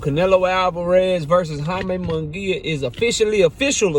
Canelo Alvarez versus Jaime Munguia is officially official.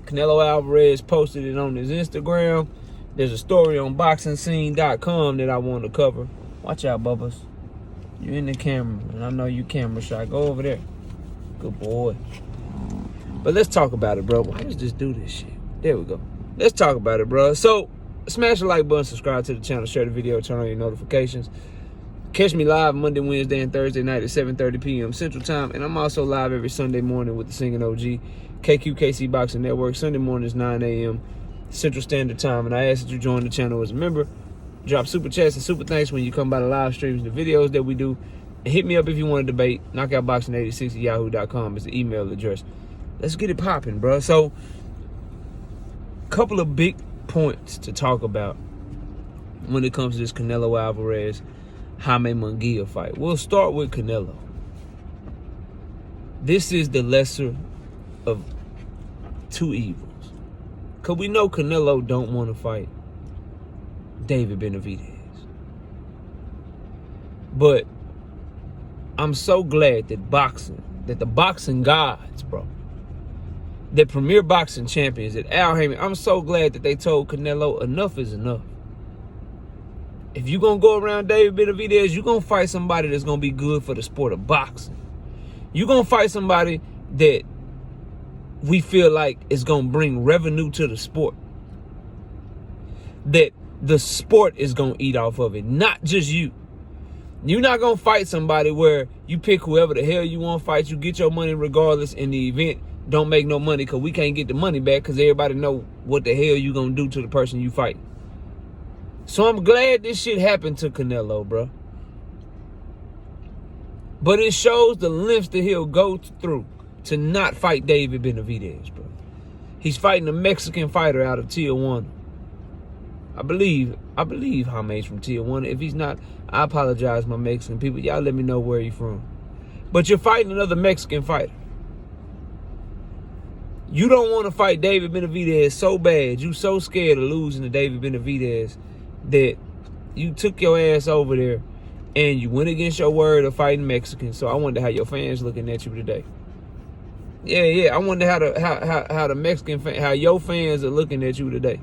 Canelo Alvarez posted it on his Instagram. There's a story on boxingscene.com that I want to cover. Watch out, Bubbas. You're in the camera, and I know you camera shy. Go over there. Good boy. But let's talk about it, bro. Why does this do this shit? There we go. Let's talk about it, bro. So, smash the like button, subscribe to the channel, share the video, turn on your notifications. Catch me live Monday, Wednesday, and Thursday night at 7:30 p.m. Central Time. And I'm also live every Sunday morning with the Singing OG, KQKC Boxing Network. Sunday mornings, 9 a.m. Central Standard Time. And I ask that you join the channel as a member. Drop super chats and super thanks when you come by the live streams and the videos that we do. And hit me up if you want to debate. Knockoutboxing86@yahoo.com is the email address. Let's get it popping, bro. So, couple of big points to talk about when it comes to this Canelo Alvarez Jaime Munguia fight. We'll start with Canelo. This is the lesser of two evils. Because we know Canelo don't want to fight David Benavidez. But I'm so glad that the boxing gods, bro, the premier boxing champions, that Al Haymon, I'm so glad that they told Canelo enough is enough. If you're going to go around David Benavidez, you're going to fight somebody that's going to be good for the sport of boxing. You're going to fight somebody that we feel like is going to bring revenue to the sport. That the sport is going to eat off of it, not just you. You're not going to fight somebody where you pick whoever the hell you want to fight. You get your money regardless, in the event don't make no money because we can't get the money back because everybody know what the hell you going to do to the person you fight. So I'm glad this shit happened to Canelo, bro. But it shows the lengths that he'll go through to not fight David Benavidez, bro. He's fighting a Mexican fighter out of Tijuana. I believe Jaime's from Tijuana. If he's not, I apologize, my Mexican people. Y'all let me know where he's from. But you're fighting another Mexican fighter. You don't want to fight David Benavidez so bad. You so scared of losing to David Benavidez that you took your ass over there and you went against your word of fighting Mexicans. So I wonder how your fans looking at you today. Yeah. I wonder how the Mexican how your fans are looking at you today.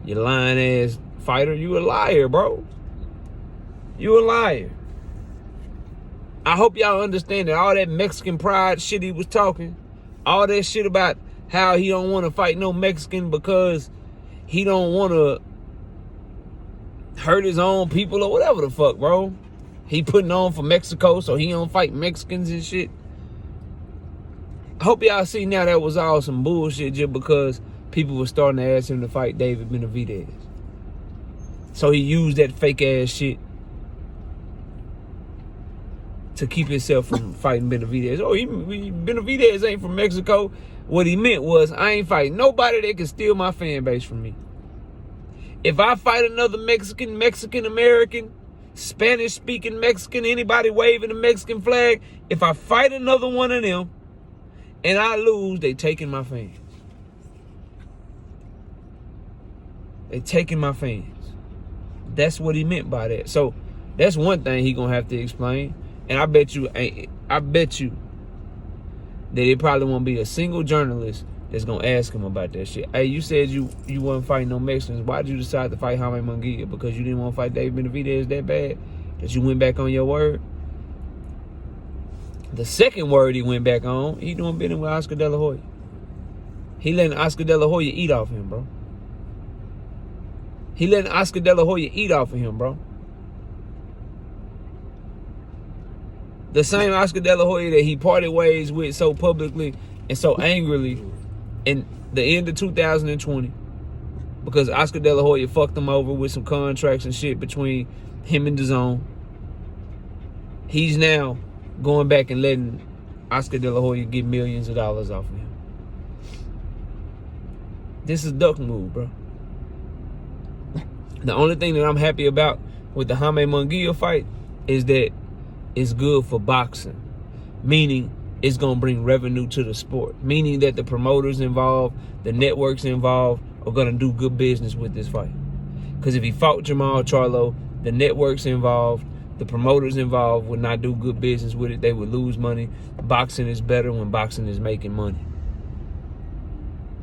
You lying ass fighter. You a liar, bro. You a liar. I hope y'all understand that all that Mexican pride shit he was talking, all that shit about how he don't want to fight no Mexican because he don't want to hurt his own people or whatever the fuck, bro. He putting on for Mexico so he don't fight Mexicans and shit. I hope y'all see now that was all some bullshit just because people were starting to ask him to fight David Benavidez. So he used that fake ass shit to keep himself from fighting Benavidez. Oh, Benavidez ain't from Mexico. What he meant was, I ain't fighting nobody that can steal my fan base from me. If I fight another Mexican-American, Spanish-speaking Mexican, anybody waving a Mexican flag, if I fight another one of them and I lose, they taking my fans. They taking my fans. That's what he meant by that. So that's one thing he gonna have to explain. And I bet you that it probably won't be a single journalist that's gonna ask him about that shit. Hey, you said you wasn't fighting no Mexicans. Why did you decide to fight Jaime Munguia? Because you didn't want to fight David Benavidez that bad that you went back on your word? The second word he went back on, he doing business with Oscar De La Hoya. He letting Oscar De La Hoya eat off him, bro. He letting Oscar De La Hoya eat off of him, bro. The same Oscar De La Hoya that he parted ways with so publicly and so angrily in the end of 2020 because Oscar De La Hoya fucked him over with some contracts and shit between him and DAZN. He's now going back and letting Oscar De La Hoya get millions of dollars off of him. This is duck move, bro. The only thing that I'm happy about with the Jaime Munguia fight is that it's good for boxing, meaning it's going to bring revenue to the sport, meaning that the promoters involved, the networks involved are going to do good business with this fight. Because if he fought Jamal Charlo, the networks involved, The promoters involved would not do good business with it. They would lose money. Boxing is better when boxing is making money.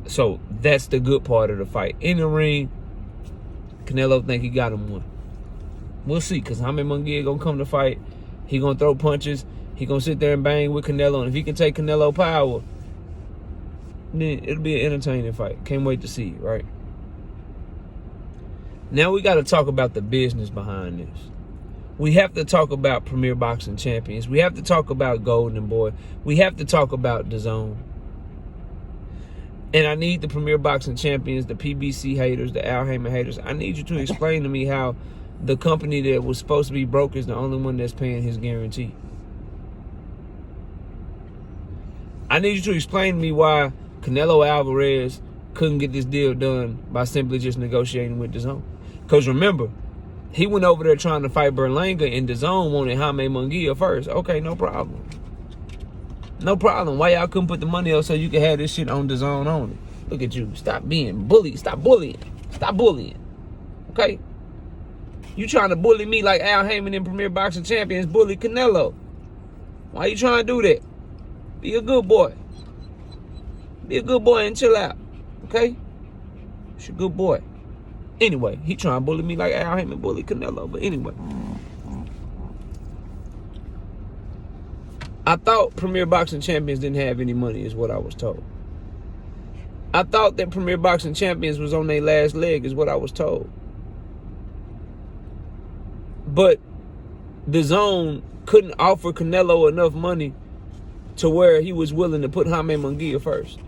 So that's the good part of the fight. In the ring, Canelo think he got him one. We'll see, because Jaime Munguia gonna come to fight. He gonna throw punches. He gonna sit there and bang with Canelo. And if he can take Canelo power, then it'll be an entertaining fight. Can't wait to see it, right? Now we got to talk about the business behind this. We have to talk about Premier Boxing Champions. We have to talk about Golden Boy. We have to talk about DAZN. And I need the Premier Boxing Champions, the PBC haters, the Haymon haters. I need you to explain to me how the company that was supposed to be broke is the only one that's paying his guarantee. I need you to explain to me why Canelo Alvarez couldn't get this deal done by simply just negotiating with DAZN. Because remember, he went over there trying to fight Berlanga, and DAZN wanted Jaime Munguia first. Okay, no problem. No problem. Why y'all couldn't put the money up so you could have this shit on DAZN only? Look at you. Stop being bullied. Stop bullying. Stop bullying. Okay? You trying to bully me like Al Haymon and Premier Boxing Champions bullied Canelo. Why you trying to do that? Be a good boy. Be a good boy and chill out. Okay? You're a good boy. Anyway, he trying to bully me like Al Haymon bullied Canelo. But anyway. I thought Premier Boxing Champions didn't have any money, is what I was told. I thought that Premier Boxing Champions was on their last leg, is what I was told. But DAZN couldn't offer Canelo enough money to where he was willing to put Jaime Munguia first.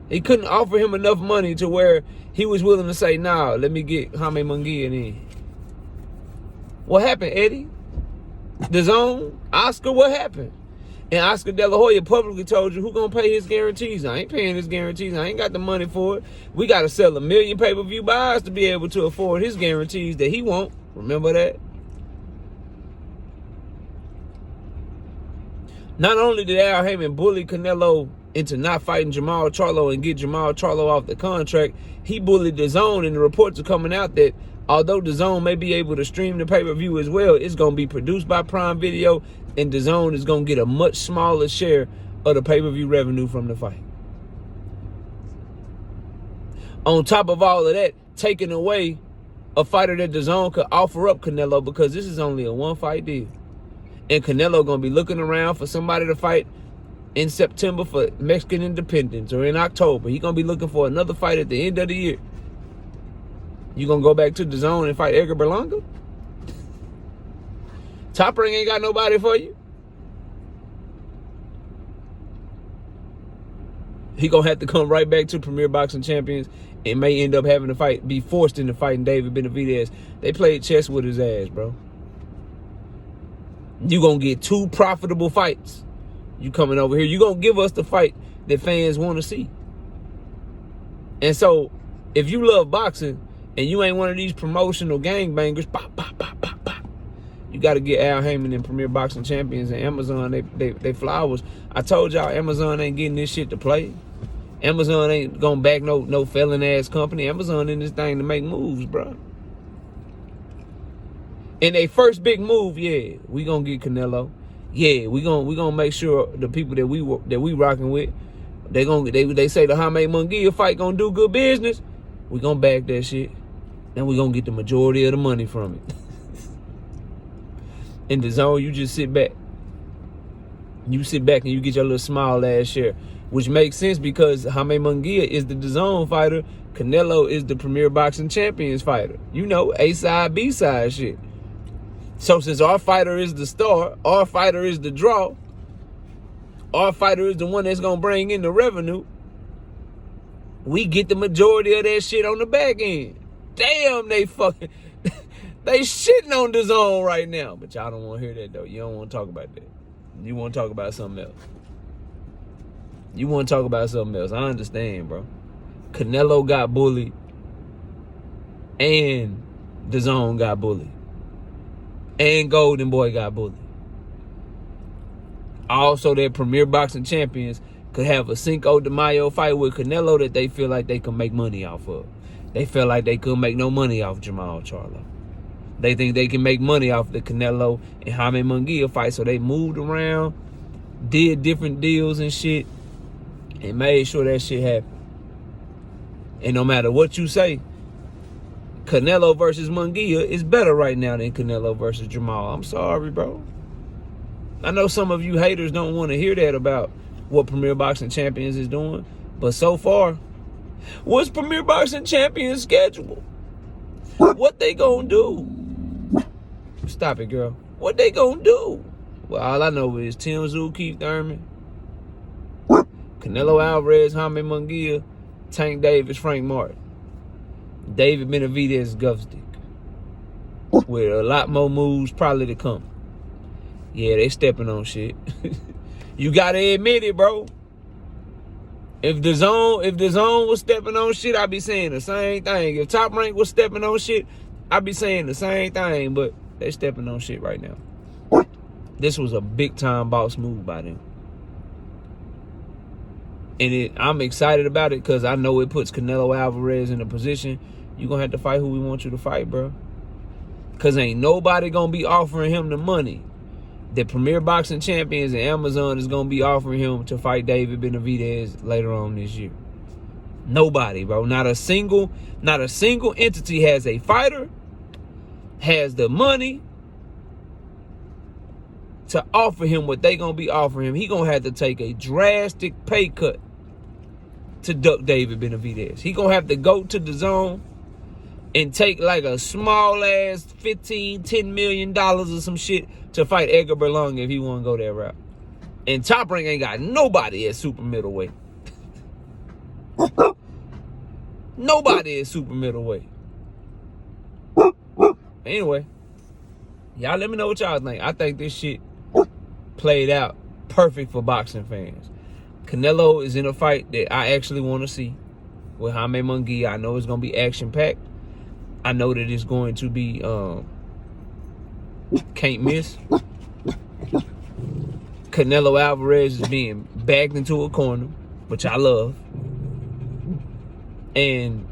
He couldn't offer him enough money to where he was willing to say, nah, let me get Jaime Munguia in. What happened, Eddie? DAZN, Oscar, what happened? And Oscar De La Hoya publicly told you who gonna pay his guarantees. I ain't paying his guarantees. I ain't got the money for it. We gotta sell 1 million pay-per-view buys to be able to afford his guarantees that he won't. Remember that? Not only did Al Haymon bully Canelo into not fighting Jamal Charlo and get Jamal Charlo off the contract, he bullied DAZN, and the reports are coming out that although DAZN may be able to stream the pay-per-view as well, it's going to be produced by Prime Video, and DAZN is going to get a much smaller share of the pay-per-view revenue from the fight. On top of all of that, taking away a fighter that DAZN could offer up Canelo, because this is only a one-fight deal. And Canelo going to be looking around for somebody to fight in September for Mexican independence, or in October. He going to be looking for another fight at the end of the year. You going to go back to DAZN and fight Edgar Berlanga? Top Rank ain't got nobody for you. He going to have to come right back to Premier Boxing Champions and may end up having to fight, be forced into fighting David Benavidez. They played chess with his ass, bro. You going to get 2 profitable fights. You coming over here. You going to give us the fight that fans want to see. And so, if you love boxing and you ain't one of these promotional gangbangers, pop, pop, pop, pop, pop, you got to get Al Haymon and Premier Boxing Champions and Amazon they flowers. I told y'all Amazon ain't getting this shit to play. Amazon ain't going to back no felon-ass company. Amazon in this thing to make moves, bro. In their first big move, yeah, we gonna get Canelo. Yeah, we gonna make sure the people that we rocking with, they say the Jaime Munguia fight gonna do good business. We gonna back that shit, and we gonna get the majority of the money from it. In DAZN, you just sit back. You sit back and you get your little small ass share, which makes sense because Jaime Munguia is the DAZN fighter. Canelo is the Premier Boxing Champions fighter. You know, A side, B side shit. So since our fighter is the star, our fighter is the draw, our fighter is the one that's going to bring in the revenue, we get the majority of that shit on the back end. Damn, they shitting on DAZN right now. But y'all don't want to hear that, though. You don't want to talk about that. You want to talk about something else. You want to talk about something else. I understand, bro. Canelo got bullied and DAZN got bullied. And Golden Boy got bullied. Also, their Premier Boxing Champions could have a Cinco de Mayo fight with Canelo that they feel like they can make money off of. They feel like they couldn't make no money off Jamal Charlo. They think they can make money off the Canelo and Jaime Munguia fight, so they moved around, did different deals and shit, and made sure that shit happened. And no matter what you say, Canelo versus Munguia is better right now than Canelo versus Jamal. I'm sorry, bro. I know some of you haters don't want to hear that about what Premier Boxing Champions is doing, but so far, what's Premier Boxing Champions schedule? What they gonna do? Stop it, girl. What they gonna do? Well, all I know is Tim Tszyu, Keith Thurman, Canelo Alvarez, Jaime Munguia, Tank Davis, Frank Martin, David Benavidez, Govstick, with a lot more moves probably to come. Yeah, they stepping on shit. You gotta admit it, bro. If the zone was stepping on shit, I'd be saying the same thing. If Top Rank was stepping on shit, I'd be saying the same thing. But they stepping on shit right now. This was a big time boss move by them. And I'm excited about it because I know it puts Canelo Alvarez in a position you're going to have to fight who we want you to fight, bro. Because ain't nobody going to be offering him the money that Premier Boxing Champions and Amazon is going to be offering him to fight David Benavidez later on this year. Nobody, bro. Not a single entity has a fighter, has the money to offer him what they going to be offering him. He going to have to take a drastic pay cut to duck David Benavidez. He going to have to go to the zone and take like a small ass $10 million or some shit to fight Edgar Berlanga if he want to go that route. And Top Rank ain't got nobody at super middleweight. Nobody at super middleweight. Anyway, y'all let me know what y'all think. I think this shit played out perfect for boxing fans. Canelo is in a fight that I actually want to see with Jaime Munguia. I know it's going to be action-packed. I know that it's going to be can't miss. Canelo Alvarez is being backed into a corner, which I love. And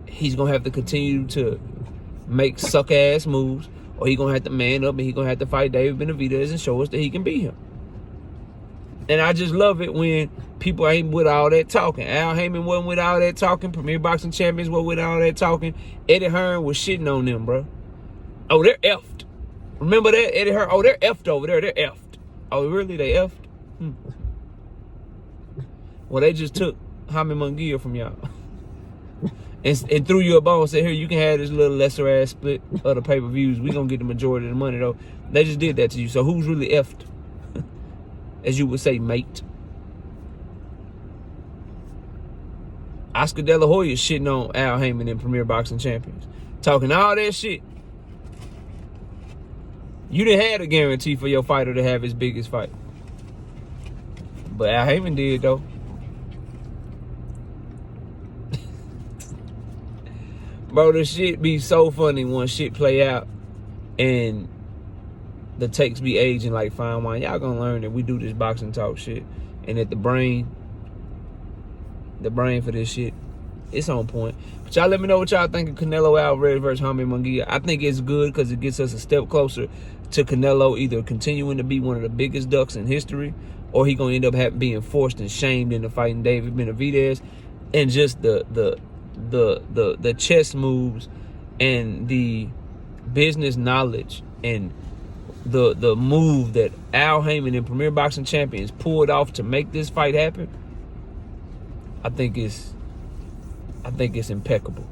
he's going to have to continue to make suck-ass moves, or he's going to have to man up and he's going to have to fight David Benavidez and show us that he can beat him. And I just love it when people ain't with all that talking. Al Haymon wasn't with all that talking. Premier Boxing Champions wasn't with all that talking. Eddie Hearn was shitting on them, bro. Oh, they're effed. Remember that? Eddie Hearn. Oh, they're effed over there. They're effed. Oh, really? They effed? Well, they just took Jaime Munguia from y'all. and threw you a bone and said, here, you can have this little lesser ass split of the pay-per-views. We gonna get the majority of the money, though. They just did that to you. So who's really effed? As you would say, mate. Oscar De La Hoya shitting on Al Haymon and Premier Boxing Champions. Talking all that shit. You didn't have a guarantee for your fighter to have his biggest fight. But Al Haymon did, though. Bro, the shit be so funny when shit play out and the takes be aging like fine wine. Y'all gonna learn that we do this boxing talk shit and that the brain for this shit, it's on point. But y'all let me know what y'all think of Canelo Alvarez versus Jaime Munguia. I think it's good because it gets us a step closer to Canelo either continuing to be one of the biggest ducks in history, or he gonna end up being forced and shamed into fighting David Benavidez. And just the chess moves and the business knowledge and the move that Al Haymon and Premier Boxing Champions pulled off to make this fight happen, I think it's impeccable.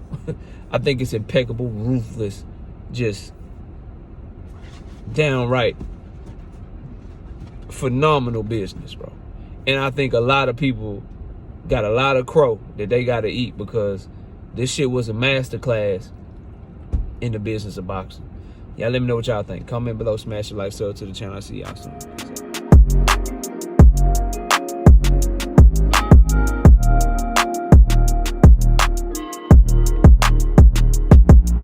I think it's impeccable, ruthless, just downright phenomenal business, bro. And I think a lot of people got a lot of crow that they got to eat because this shit was a masterclass in the business of boxing. Y'all let me know what y'all think. Comment below, smash the like, sub to the channel. I'll see y'all soon.